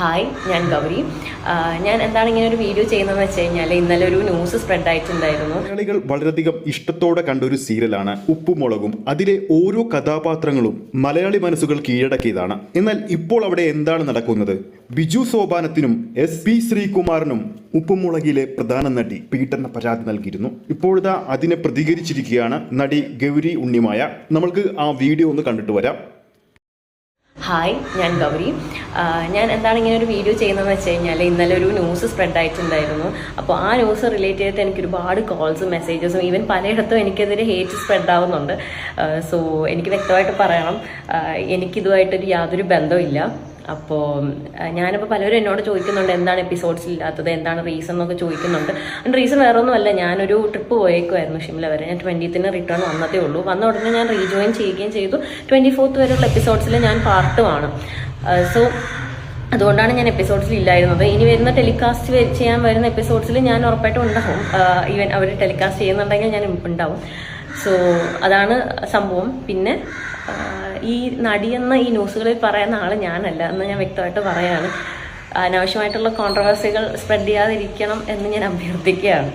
Hi, ഞാൻ ഗൗരി. ഞാൻ എന്താണ് ഇങ്ങനെ ഒരു വീഡിയോ ചെയ്യുന്നതെന്ന് വെച്ച് കഴിഞ്ഞാൽ ഇന്നലെ ഒരു ന്യൂസ് സ്പ്രെഡ് ആയിട്ടുണ്ടായിരുന്നു. മലയാളികൾ വളരെയധികം ഇഷ്ടത്തോടെ കണ്ടൊരു സീരിയലാണ് ഉപ്പുമുളകും. അതിലെ ഓരോ കഥാപാത്രങ്ങളും മലയാളി മനസ്സുകൾ കീഴടക്കിയതാണ്. എന്നാൽ ഇപ്പോൾ അവിടെ എന്താണ് നടക്കുന്നത്? ബിജു സോപാനത്തിനും SP ശ്രീകുമാറിനും ഉപ്പുമുളകിലെ പ്രധാന നടി പീഡന പരാതി നൽകിയിരുന്നു. ഇപ്പോഴത്തെ അതിനെ പ്രതികരിച്ചിരിക്കുകയാണ് നടി ഗൗരി ഉണ്ണിമായ. നമ്മൾക്ക് ആ വീഡിയോ ഒന്ന് കണ്ടിട്ട് വരാം. ഹായ്, ഞാൻ ഗൗരി. ഞാൻ എന്താണ് ഇങ്ങനെ ഒരു വീഡിയോ ചെയ്യുന്നതെന്ന് വെച്ച് കഴിഞ്ഞാൽ ഇന്നലെ ഒരു ന്യൂസ് സ്പ്രെഡ് ആയിട്ടുണ്ടായിരുന്നു. അപ്പോൾ ആ ന്യൂസ് റിലേറ്റ് ചെയ്തിട്ട് എനിക്ക് ഒരുപാട് കോൾസും മെസ്സേജസും ഈവൻ പലയിടത്തും എനിക്കെതിരെ ഹേറ്റ് സ്പ്രെഡ് ആവുന്നുണ്ട്. സോ എനിക്ക് വ്യക്തമായിട്ട് പറയണം, എനിക്കിതുമായിട്ടൊരു യാതൊരു ബന്ധമില്ല. അപ്പോൾ ഞാനിപ്പോൾ പലരും എന്നോട് ചോദിക്കുന്നുണ്ട് എന്താണ് എപ്പിസോഡ്സ് ഇല്ലാത്തത്, എന്താണ് റീസൺ എന്നൊക്കെ ചോദിക്കുന്നുണ്ട്. അതിൻ്റെ റീസൺ വേറെ ഒന്നുമല്ല, ഞാനൊരു ട്രിപ്പ് പോയേക്കുമായിരുന്നു ഷിംല വരെ. ഞാൻ 20th റിട്ടേൺ വന്നതേ ഉള്ളൂ. വന്ന ഉടനെ ഞാൻ റീജോയിൻ ചെയ്യുകയും ചെയ്തു. 24th വരെയുള്ള എപ്പിസോഡ്സിൽ ഞാൻ പാർട്ടുമാണ്. സോ അതുകൊണ്ടാണ് ഞാൻ എപ്പിസോഡ്സിൽ ഇല്ലായിരുന്നത്. ഇനി വരുന്ന ടെലികാസ്റ്റ് ചെയ്യാൻ വരുന്ന എപ്പിസോഡ്സിൽ ഞാൻ ഉറപ്പായിട്ടും ഉണ്ടാവും. ഈവൻ അവർ ടെലികാസ്റ്റ് ചെയ്യുന്നുണ്ടെങ്കിൽ ഞാൻ ഉണ്ടാവും. സോ അതാണ് സംഭവം. പിന്നെ ഈ നടിയെന്ന ഈ ന്യൂസുകളിൽ പറയുന്ന ആൾ ഞാനല്ല എന്ന് ഞാൻ വ്യക്തമായിട്ട് പറയാണ്. അനാവശ്യമായിട്ടുള്ള കോൺട്രവേഴ്സികൾ സ്പ്രെഡ് ചെയ്യാതിരിക്കണം എന്ന് ഞാൻ അഭ്യർത്ഥിക്കുകയാണ്.